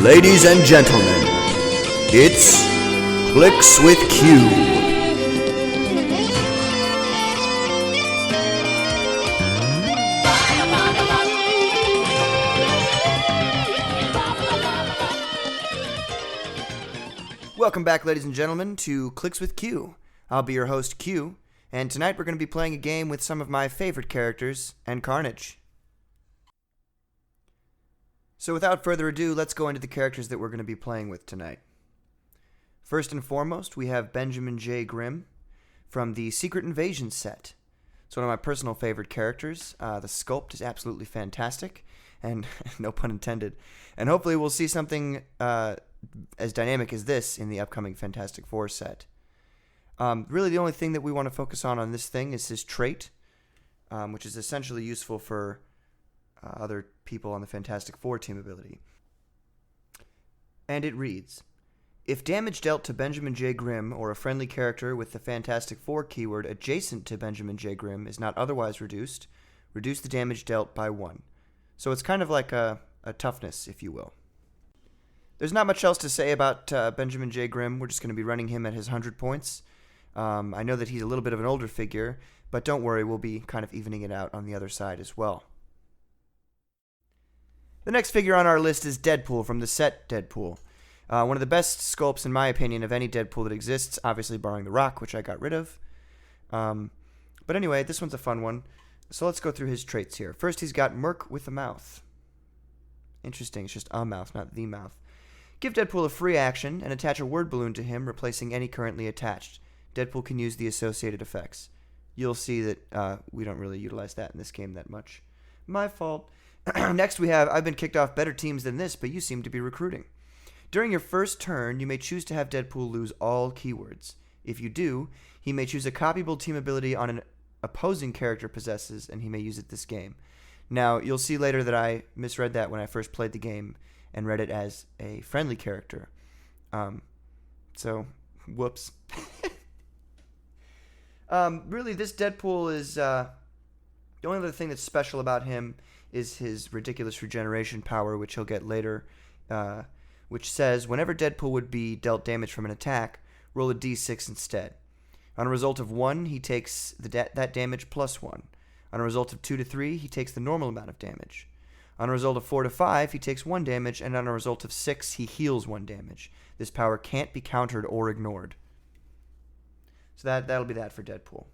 Ladies and gentlemen, it's Clix with Q. Welcome back, ladies and gentlemen, to Clix with Q. I'll be your host, Q, and tonight we're going to be playing a game with some of my favorite characters and Carnage. So without further ado, let's go into the characters that we're going to be playing with tonight. First and foremost, we have Benjamin J. Grimm from the Secret Invasion set. It's one of my personal favorite characters. The sculpt is absolutely fantastic, and no pun intended. And hopefully we'll see something as dynamic as this in the upcoming Fantastic Four set. Really the only thing that we want to focus on this thing is his trait, which is essentially useful for other people on the Fantastic Four team ability. And it reads, if damage dealt to Benjamin J. Grimm or a friendly character with the Fantastic Four keyword adjacent to Benjamin J. Grimm is not otherwise reduced, reduce the damage dealt by 1. So it's kind of like a toughness, if you will. There's not much else to say about Benjamin J. Grimm. We're just going to be running him at his 100 points. I know that he's a little bit of an older figure, but don't worry, we'll be kind of evening it out on the other side as well. The next figure on our list is Deadpool from the set Deadpool. One of the best sculpts, in my opinion, of any Deadpool that exists, obviously barring The Rock, which I got rid of. But anyway, this one's a fun one. So let's go through his traits here. First, he's got Merc with a mouth. Interesting, it's just a mouth, not the mouth. Give Deadpool a free action and attach a word balloon to him, replacing any currently attached. Deadpool can use the associated effects. You'll see that we don't really utilize that in this game that much. My fault. Next we have, I've been kicked off better teams than this, but you seem to be recruiting. During your first turn, you may choose to have Deadpool lose all keywords. If you do, he may choose a copyable team ability on an opposing character possesses, and he may use it this game. Now, you'll see later that I misread that when I first played the game and read it as a friendly character. So, whoops. Really, this Deadpool is, the only other thing that's special about him is his ridiculous regeneration power, which he'll get later, which says, whenever Deadpool would be dealt damage from an attack, roll a d6 instead. On a result of 1, he takes that damage plus 1. On a result of 2 to 3, he takes the normal amount of damage. On a result of 4 to 5, he takes 1 damage, and on a result of 6, he heals 1 damage. This power can't be countered or ignored. So that'll be that for Deadpool.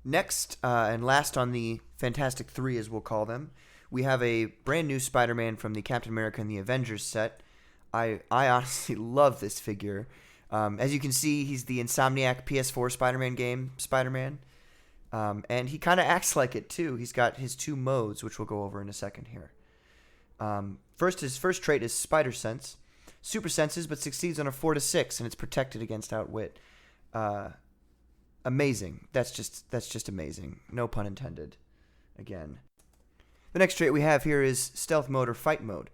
Next, and last on the Fantastic Three, as we'll call them, we have a brand new Spider-Man from the Captain America and the Avengers set. I honestly love this figure. As you can see, he's the Insomniac PS4 Spider-Man game, Spider-Man. And he kind of acts like it, too. He's got his 2 modes, which we'll go over in a second here. His first trait is Spider Sense. Super senses, but succeeds on a 4 to 6, and it's protected against Outwit. Amazing. That's just amazing. No pun intended. Again. The next trait we have here is Stealth Mode or Fight Mode.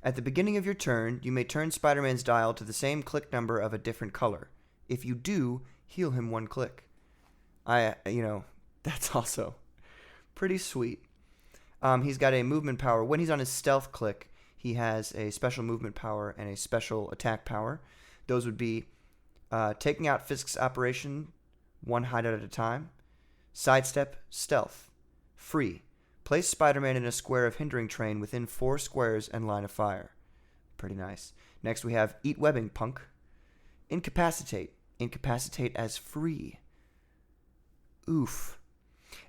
At the beginning of your turn, you may turn Spider-Man's dial to the same click number of a different color. If you do, heal him 1 click. That's also pretty sweet. He's got a movement power. When he's on his stealth click, he has a special movement power and a special attack power. Those would be taking out Fisk's operation 1 hideout at a time, sidestep, stealth, free. Place Spider-Man in a square of hindering terrain within 4 squares and line of fire. Pretty nice. Next we have Eat Webbing, Punk. Incapacitate. Incapacitate as free. Oof.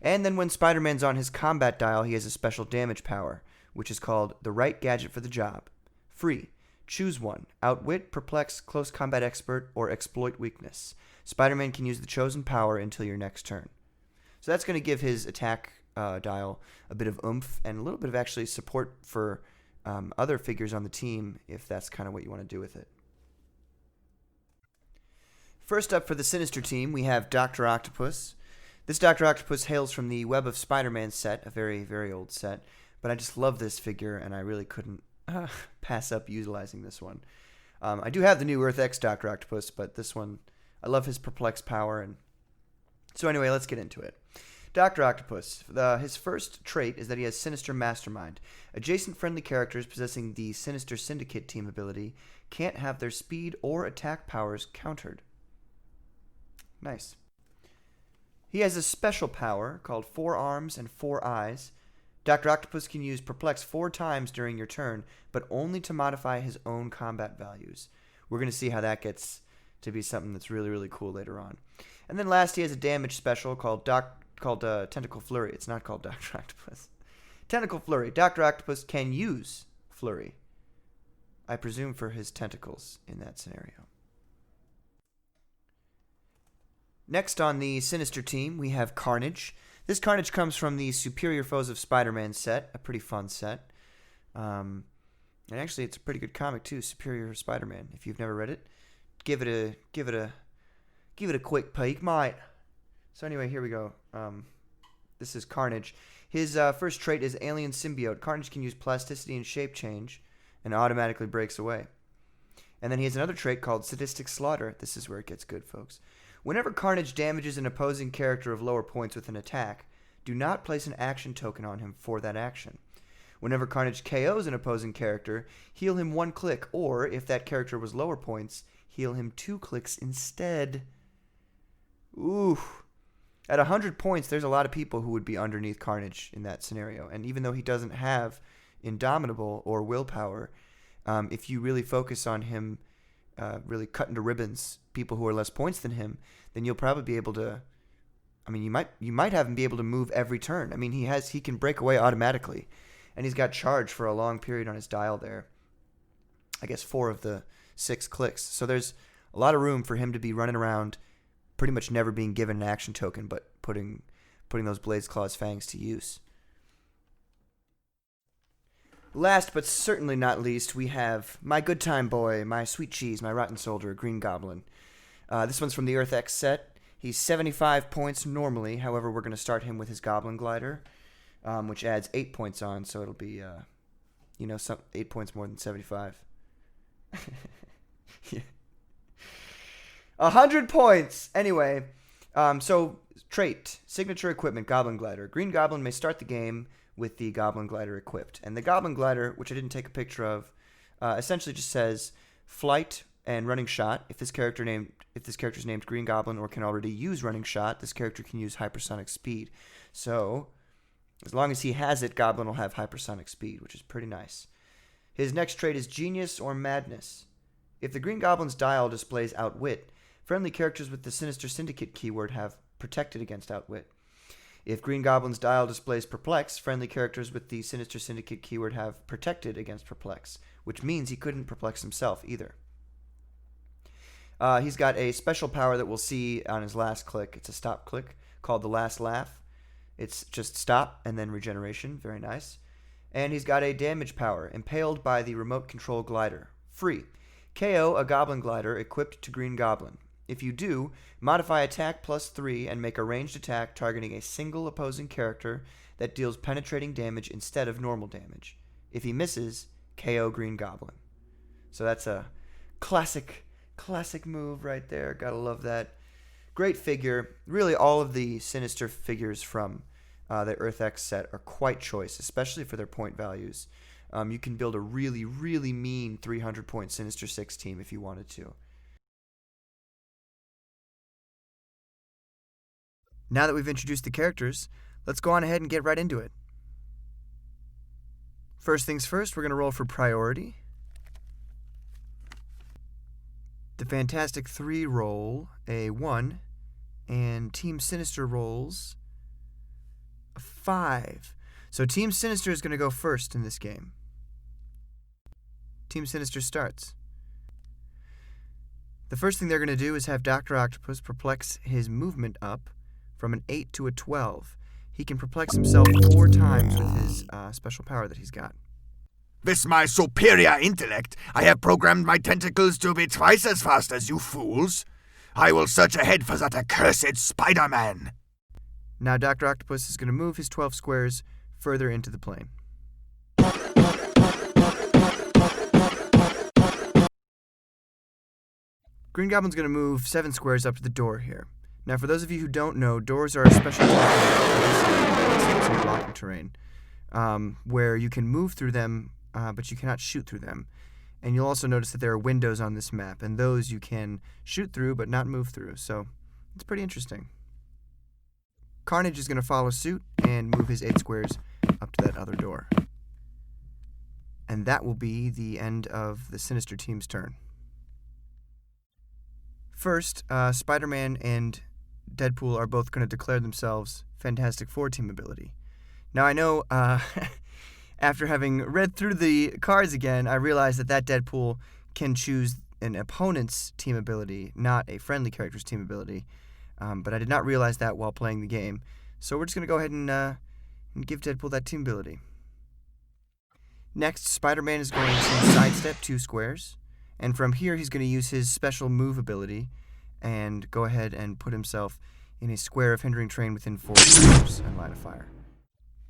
And then when Spider-Man's on his combat dial, he has a special damage power, which is called the right gadget for the job. Free. Choose one. Outwit, Perplex, Close Combat Expert, or Exploit Weakness. Spider-Man can use the chosen power until your next turn. So that's going to give his attack dial a bit of oomph and a little bit of actually support for other figures on the team if that's kind of what you want to do with it. First up for the Sinister team, we have Dr. Octopus. This Dr. Octopus hails from the Web of Spider-Man set, a very, very old set, but I just love this figure and I really couldn't pass up utilizing this one. I do have the new Earth X Dr. Octopus, but this one, I love his perplex power. And so anyway, let's get into it. Dr. Octopus. His first trait is that he has Sinister Mastermind. Adjacent friendly characters possessing the Sinister Syndicate team ability can't have their speed or attack powers countered. Nice. He has a special power called 4 Arms and 4 Eyes. Dr. Octopus can use Perplex 4 times during your turn, but only to modify his own combat values. We're going to see how that gets to be something that's really, really cool later on. And then last, he has a damage special called Tentacle Flurry. It's not called Dr. Octopus. Tentacle Flurry. Dr. Octopus can use Flurry, I presume for his tentacles in that scenario. Next on the Sinister team, we have Carnage. This Carnage comes from the Superior Foes of Spider-Man set, a pretty fun set. And actually, it's a pretty good comic too, Superior Spider-Man. If you've never read it, give it a quick peek, mate. So anyway, here we go. This is Carnage. His first trait is Alien Symbiote. Carnage can use plasticity and shape change, and automatically breaks away. And then he has another trait called Sadistic Slaughter. This is where it gets good, folks. Whenever Carnage damages an opposing character of lower points with an attack, do not place an action token on him for that action. Whenever Carnage KOs an opposing character, heal him 1 click, or, if that character was lower points, heal him 2 clicks instead. Ooh. At 100 points, there's a lot of people who would be underneath Carnage in that scenario. And even though he doesn't have Indomitable or Willpower, if you really focus on him really cutting to ribbons people who are less points than him, then you'll probably be able to, I mean, you might have him be able to move every turn. I mean, he can break away automatically, and he's got charge for a long period on his dial there. I guess 4 of the 6 clicks. So there's a lot of room for him to be running around, pretty much never being given an action token, but putting those Blaze Claw's fangs to use. Last but certainly not least, we have my good time boy, my sweet cheese, my rotten soldier, Green Goblin. This one's from the Earth X set. He's 75 points normally. However, we're going to start him with his Goblin Glider, which adds 8 points on, so it'll be, 8 points more than 75. Yeah. 100 points! Anyway, so trait, signature equipment, Goblin Glider. Green Goblin may start the game with the Goblin Glider equipped. And the Goblin Glider, which I didn't take a picture of, essentially just says flight and running shot. If this character's named Green Goblin or can already use running shot, this character can use hypersonic speed. So, as long as he has it, Goblin will have hypersonic speed, which is pretty nice. His next trait is Genius or Madness. If the Green Goblin's dial displays Outwit, friendly characters with the Sinister Syndicate keyword have protected against Outwit. If Green Goblin's dial displays Perplex, friendly characters with the Sinister Syndicate keyword have protected against Perplex, which means he couldn't perplex himself either. He's got a special power that we'll see on his last click. It's a stop click called the Last Laugh. It's just stop and then regeneration. Very nice. And he's got a damage power, Impaled by the Remote Control Glider. Free. KO a Goblin Glider equipped to Green Goblin. If you do, modify attack +3 and make a ranged attack targeting a single opposing character that deals penetrating damage instead of normal damage. If he misses, KO Green Goblin. So that's a classic move right there. Gotta love that. Great figure. Really, all of the Sinister figures from the Earth X set are quite choice, especially for their point values. You can build a really, really mean 300-point Sinister 6 team if you wanted to. Now that we've introduced the characters, let's go on ahead and get right into it. First things first, we're going to roll for priority. The Fantastic 3 roll a 1, and Team Sinister rolls a 5. So Team Sinister is going to go first in this game. Team Sinister starts. The first thing they're going to do is have Dr. Octopus perplex his movement up from an 8 to a 12. He can perplex himself 4 times with his special power that he's got. With my superior intellect, I have programmed my tentacles to be twice as fast as you fools. I will search ahead for that accursed Spider-Man. Now Dr. Octopus is going to move his 12 squares further into the plane. Green Goblin's going to move 7 squares up to the door here. Now, for those of you who don't know, doors are a special type of blocking terrain, where you can move through them, but you cannot shoot through them. And you'll also notice that there are windows on this map, and those you can shoot through but not move through, so it's pretty interesting. Carnage is going to follow suit and move his 8 squares up to that other door. And that will be the end of the Sinister team's turn. First, Spider-Man and Deadpool are both going to declare themselves Fantastic Four team ability. Now, I know, after having read through the cards again, I realized that Deadpool can choose an opponent's team ability, not a friendly character's team ability. But I did not realize that while playing the game. So we're just going to go ahead and give Deadpool that team ability. Next, Spider-Man is going to sidestep 2 squares. And from here, he's going to use his special move ability and go ahead and put himself in a square of hindering terrain within 4 squares and line of fire.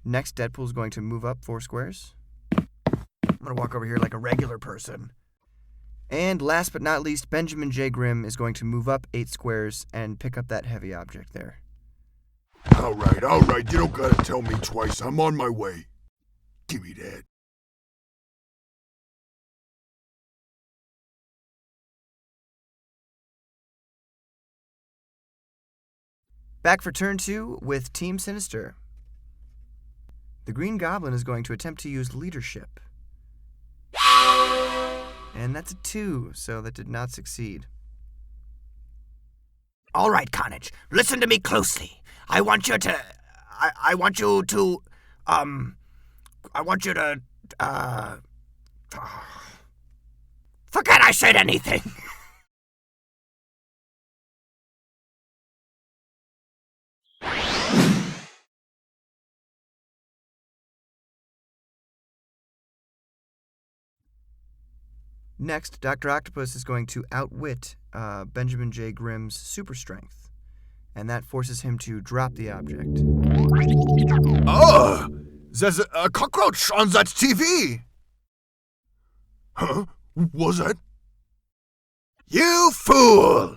Next, Deadpool is going to move up 4 squares. I'm going to walk over here like a regular person. And last but not least, Benjamin J. Grimm is going to move up 8 squares and pick up that heavy object there. All right, you don't gotta tell me twice. I'm on my way. Give me that. Back for turn 2 with Team Sinister. The Green Goblin is going to attempt to use leadership. And that's a 2, so that did not succeed. All right, Carnage, listen to me closely. I want you to... Forget I said anything. Next, Dr. Octopus is going to outwit Benjamin J. Grimm's super strength, and that forces him to drop the object. Oh, there's a cockroach on that TV. Huh? Was that? You fool!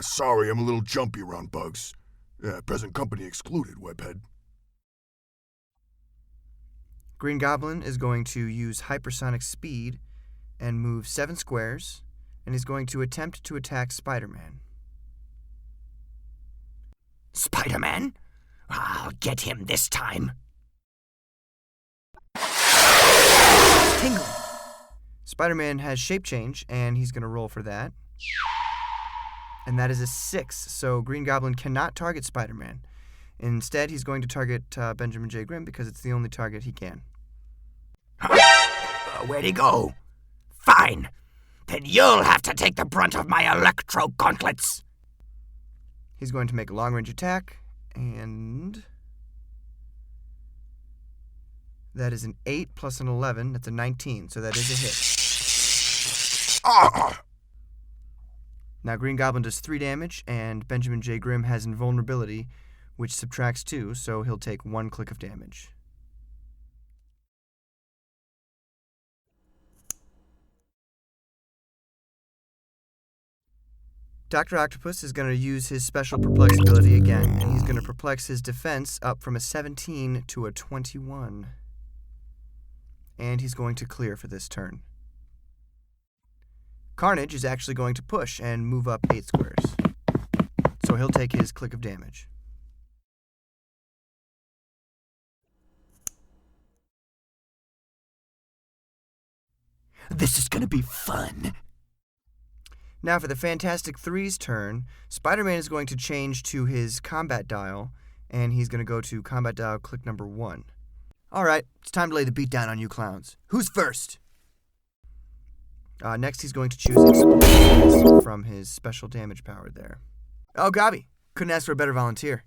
Sorry, I'm a little jumpy around bugs. Present company excluded, WEBHEAD. Green Goblin is going to use hypersonic speed and move 7 squares, and he's going to attempt to attack Spider-Man. Spider-Man? I'll get him this time. Tingling! Spider-Man has shape change, and he's going to roll for that. And that is a 6, so Green Goblin cannot target Spider-Man. Instead, he's going to target Benjamin J. Grimm because it's the only target he can. Where'd he go? Fine. Then you'll have to take the brunt of my electro gauntlets. He's going to make a long-range attack, and that is an 8 plus an 11. That's a 19, so that is a hit. Now Green Goblin does 3 damage, and Benjamin J. Grimm has invulnerability, which subtracts 2, so he'll take 1 click of damage. Dr. Octopus is going to use his special perplex ability again, and he's going to perplex his defense up from a 17 to a 21. And he's going to clear for this turn. Carnage is actually going to push and move up 8 squares. So he'll take his click of damage. This is gonna be fun. Now for the Fantastic Three's turn, Spider-Man is going to change to his combat dial, and he's going to go to combat dial click number 1. All right, it's time to lay the beat down on you clowns. Who's first? Next, he's going to choose Explosiveness from his special damage power there. Oh, Gobby, couldn't ask for a better volunteer.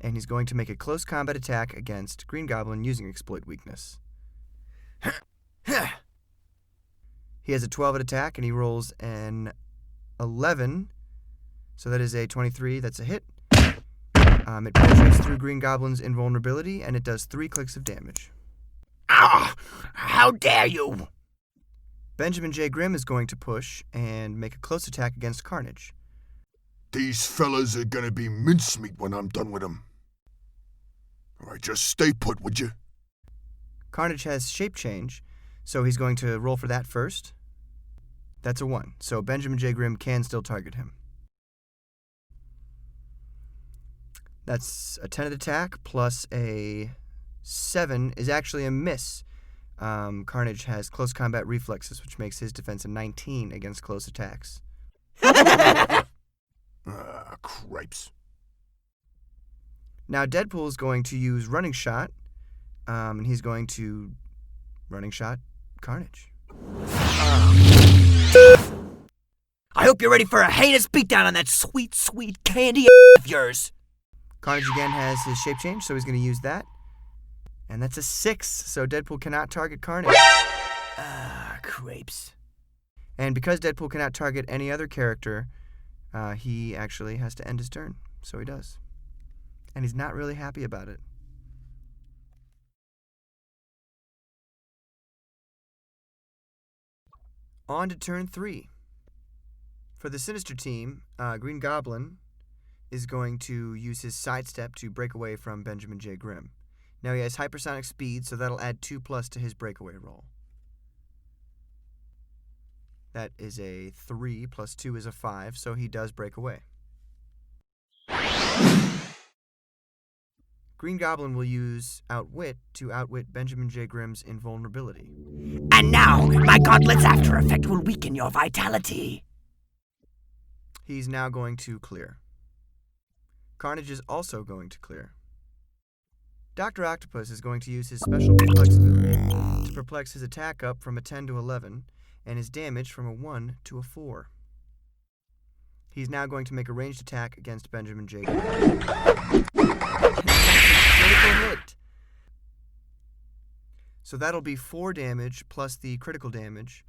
And he's going to make a close combat attack against Green Goblin using Exploit Weakness. He has a 12 at attack, and he rolls an 11, so that is a 23. That's a hit. It penetrates through Green Goblin's invulnerability, and it does 3 clicks of damage. Ah! How dare you! Benjamin J. Grimm is going to push and make a close attack against Carnage. These fellas are gonna be mincemeat when I'm done with them. Alright, just stay put, would you? Carnage has shape change, so he's going to roll for that first. That's a 1, so Benjamin J. Grimm can still target him. That's a 10 at attack, plus a 7 is actually a miss. Carnage has close combat reflexes, which makes his defense a 19 against close attacks. Cripes. Now Deadpool is going to use running shot, and he's going to running shot Carnage. I hope you're ready for a heinous beatdown on that sweet, sweet candy of yours. Carnage again has his shape change, so he's going to use that. And that's a 6, so Deadpool cannot target Carnage. Crepes. And because Deadpool cannot target any other character, he actually has to end his turn. So he does. And he's not really happy about it. On to turn 3. For the Sinister team, Green Goblin is going to use his sidestep to break away from Benjamin J. Grimm. Now he has hypersonic speed, so that'll add 2+ to his breakaway roll. That is a 3, plus 2 is a 5, so he does break away. Green Goblin will use Outwit to outwit Benjamin J. Grimm's invulnerability. And now, my gauntlet's after effect will weaken your vitality. He's now going to clear. Carnage is also going to clear. Dr. Octopus is going to use his special perplex ability to perplex his attack up from a 10 to 11 and his damage from a 1 to a 4. He's now going to make a ranged attack against Benjamin J. Grimm. Critical hit. So that'll be 4 damage plus the critical damage.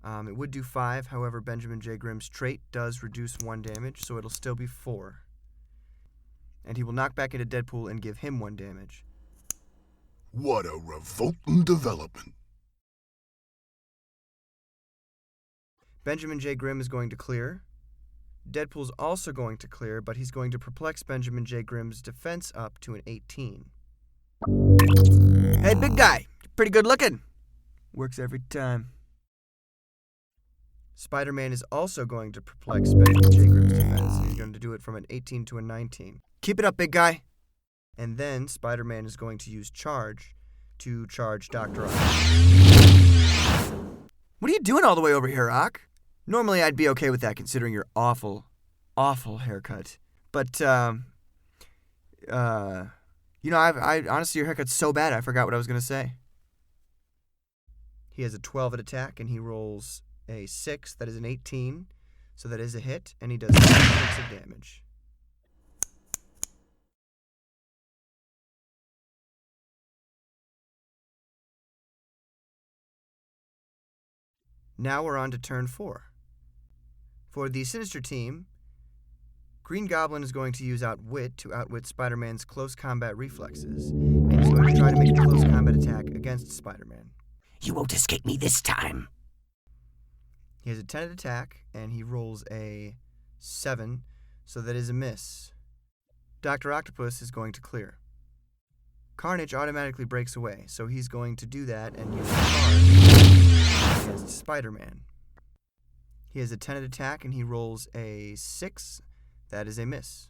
It would do 5, however, Benjamin J. Grimm's trait does reduce 1 damage, so it'll still be 4. And he will knock back into Deadpool and give him 1 damage. What a revolting development. Benjamin J. Grimm is going to clear. Deadpool's also going to clear, but he's going to perplex Benjamin J. Grimm's defense up to an 18. Hey, big guy. Pretty good looking. Works every time. Spider-Man is also going to perplex Benjamin J. Grimm's defense, and he's going to do it from an 18 to a 19. Keep it up, big guy. And then Spider-Man is going to use Charge to charge Dr. Ock. What are you doing all the way over here, Ock? Normally I'd be okay with that considering your awful, awful haircut. But, I honestly, your haircut's so bad I forgot what I was going to say. He has a 12 at attack, and he rolls a 6. That is an 18. So that is a hit, and he does 6 of damage. Now we're on to turn 4. For the Sinister team, Green Goblin is going to use Outwit to outwit Spider-Man's close combat reflexes, and he's going to try to make a close combat attack against Spider-Man. You won't escape me this time. He has a 10 at attack, and he rolls a 7, so that is a miss. Dr. Octopus is going to clear. Carnage automatically breaks away, so he's going to do that and use Charge against Spider-Man. He has a 10 at attack, and he rolls a 6. That is a miss.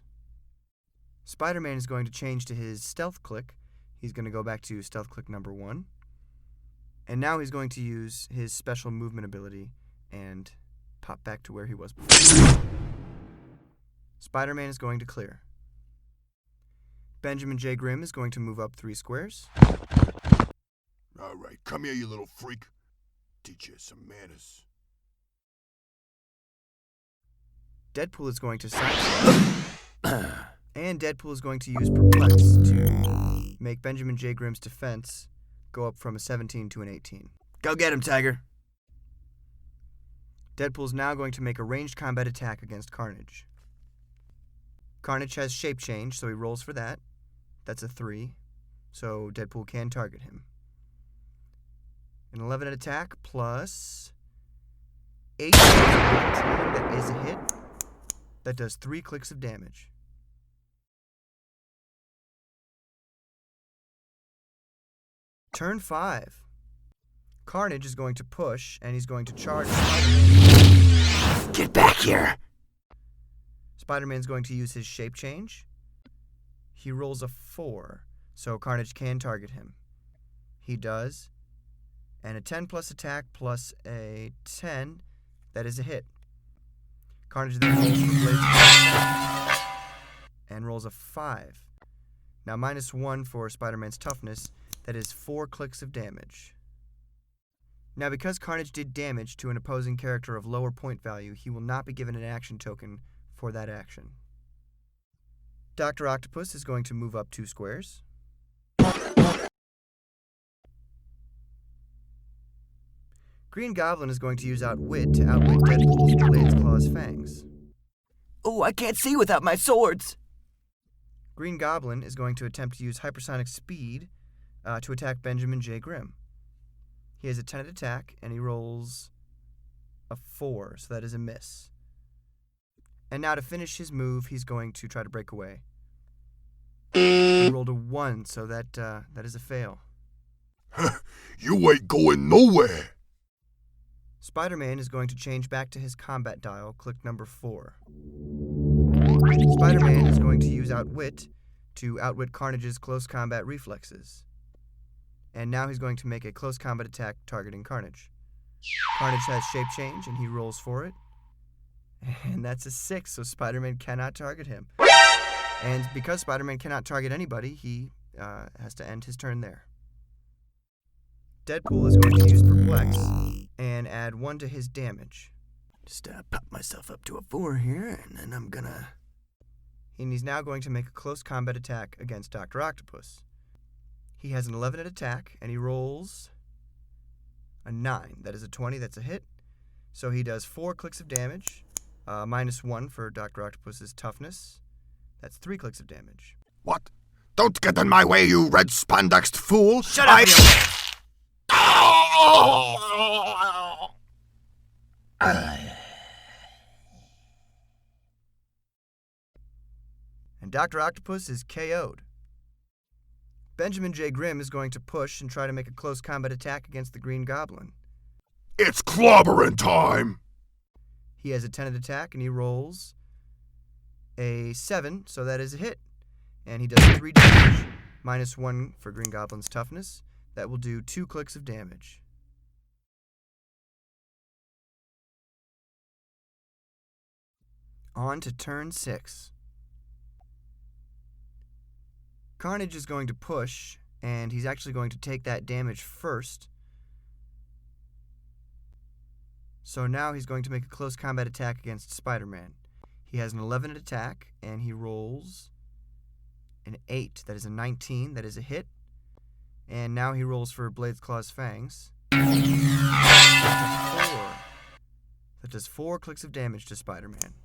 Spider-Man is going to change to his stealth click. He's going to go back to stealth click number 1. And now he's going to use his special movement ability and pop back to where he was before. Spider-Man is going to clear. Benjamin J. Grimm is going to move up 3 squares. All right, come here, you little freak. Teach you some manners. Deadpool is going to sidestep. And Deadpool is going to use Perplex to make Benjamin J. Grimm's defense go up from a 17 to an 18. Go get him, Tiger. Deadpool's now going to make a ranged combat attack against Carnage. Carnage has shape change, so he rolls for that. That's a 3, so Deadpool can target him. An 11 at attack plus 8. That is a hit. That does 3 clicks of damage. Turn 5. Carnage is going to push, and he's going to charge Spider-Man. Get back here! Spider-Man's going to use his shape change. He rolls a 4, so Carnage can target him. He does. And a 10 plus attack plus a 10, that is a hit. Carnage then rolls for Blade's and rolls a 5. Now -1 for Spider-Man's toughness, that is 4 clicks of damage. Now because Carnage did damage to an opposing character of lower point value, he will not be given an action token for that action. Dr. Octopus is going to move up 2 squares. Green Goblin is going to use Outwit to outwit Deadpool's Blades, Claws, Fangs. Oh, I can't see without my swords. Green Goblin is going to attempt to use Hypersonic Speed to attack Benjamin J. Grimm. He has a 10 attack, and he rolls a 4, so that is a miss. And now to finish his move, he's going to try to break away. He rolled a 1, so that is a fail. You ain't going nowhere! Spider-Man is going to change back to his combat dial, click number 4. Spider-Man is going to use Outwit to outwit Carnage's close combat reflexes. And now he's going to make a close combat attack targeting Carnage. Carnage has shape change, and he rolls for it. And that's a 6, so Spider-Man cannot target him. And because Spider-Man cannot target anybody, he has to end his turn there. Deadpool is going to use Perplex and add 1 to his damage. Just pop myself up to a 4 here, and then I'm gonna... And he's now going to make a close combat attack against Dr. Octopus. He has an 11 at attack, and he rolls a 9. That is a 20, that's a hit. So he does 4 clicks of damage, -1 for Dr. Octopus's toughness. That's 3 clicks of damage. What? Don't get in my way, you red spandexed fool! Shut up, you... And Dr. Octopus is KO'd. Benjamin J. Grimm is going to push and try to make a close combat attack against the Green Goblin. It's clobbering time! He has a 10 at attack, and he rolls a 7, so that is a hit. And he does 3 damage, -1 for Green Goblin's toughness. That will do 2 clicks of damage. On to turn 6. Carnage is going to push, and he's actually going to take that damage first. So now he's going to make a close combat attack against Spider-Man. He has an 11 at attack, and he rolls an 8. That is a 19. That is a hit. And now he rolls for Blades, Claws, Fangs. That's a 4. That does 4 clicks of damage to Spider-Man.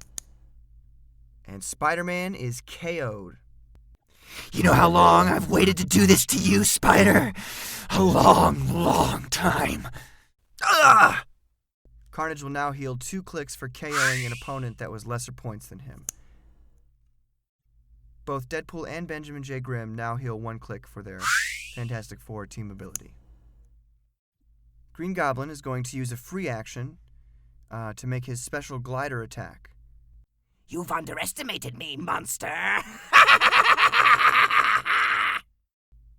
And Spider-Man is KO'd. You know how long I've waited to do this to you, Spider? A long, long time. Ah! Carnage will now heal 2 clicks for KOing an opponent that was lesser points than him. Both Deadpool and Benjamin J. Grimm now heal 1 click for their Fantastic Four team ability. Green Goblin is going to use a free action to make his special glider attack. You've underestimated me, monster.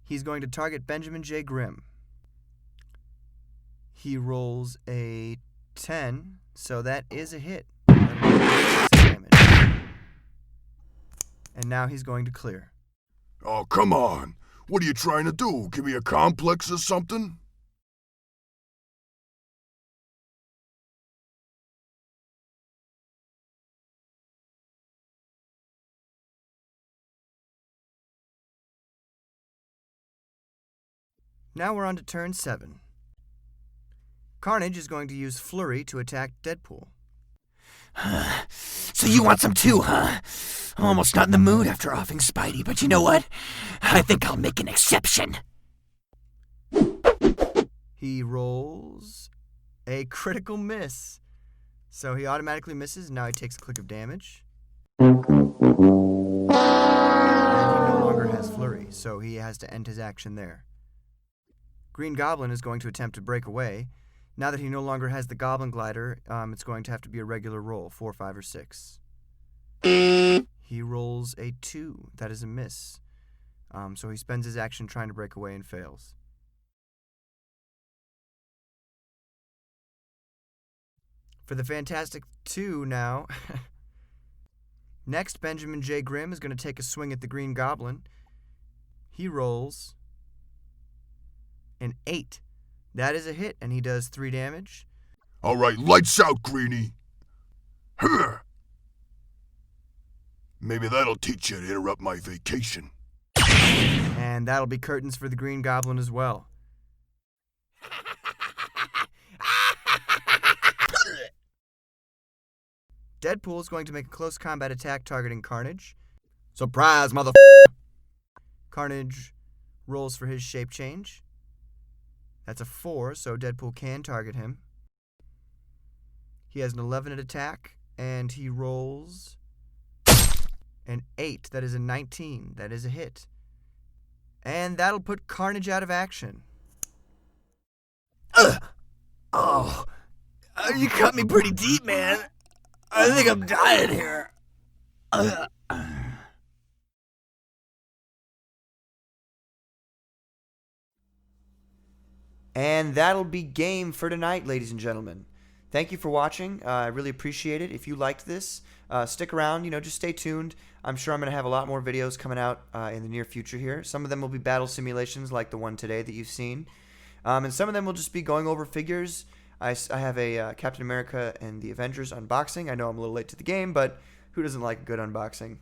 He's going to target Benjamin J. Grimm. He rolls a 10, so that is a hit. Damage. And now he's going to clear. Oh, come on. What are you trying to do? Give me a complex or something? Now we're on to turn 7. Carnage is going to use Flurry to attack Deadpool. So you want some too, huh? I'm almost not in the mood after offing Spidey, but you know what? I think I'll make an exception. He rolls a critical miss. So he automatically misses, and now he takes a click of damage. And he no longer has flurry, so he has to end his action there. Green Goblin is going to attempt to break away. Now that he no longer has the Goblin Glider, it's going to have to be a regular roll, 4, 5, or 6. He rolls a 2. That is a miss. So he spends his action trying to break away and fails. For the Fantastic 2 now. Next, Benjamin J. Grimm is going to take a swing at the Green Goblin. He rolls an 8. That is a hit, and he does 3 damage. All right, lights out, Greenie. Maybe that'll teach you to interrupt my vacation. And that'll be curtains for the Green Goblin as well. Deadpool is going to make a close combat attack targeting Carnage. Surprise, mother. Carnage rolls for his shape change. That's a 4, so Deadpool can target him. He has an 11 at attack, and he rolls an 8. That is a 19. That is a hit. And that'll put Carnage out of action. Oh, you cut me pretty deep, man. I think I'm dying here. And that'll be game for tonight, ladies and gentlemen. Thank you for watching. I really appreciate it. If you liked this, stick around. Just stay tuned. I'm sure I'm going to have a lot more videos coming out in the near future here. Some of them will be battle simulations like the one today that you've seen. And some of them will just be going over figures. I have a Captain America and the Avengers unboxing. I know I'm a little late to the game, but who doesn't like a good unboxing?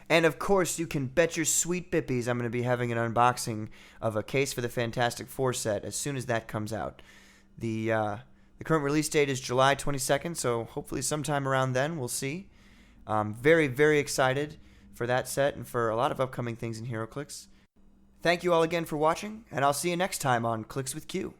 And of course, you can bet your sweet bippies I'm going to be having an unboxing of a case for the Fantastic Four set as soon as that comes out. The current release date is July 22nd, so hopefully sometime around then we'll see. Very, very excited for that set and for a lot of upcoming things in HeroClix. Thank you all again for watching, and I'll see you next time on Clix with Q.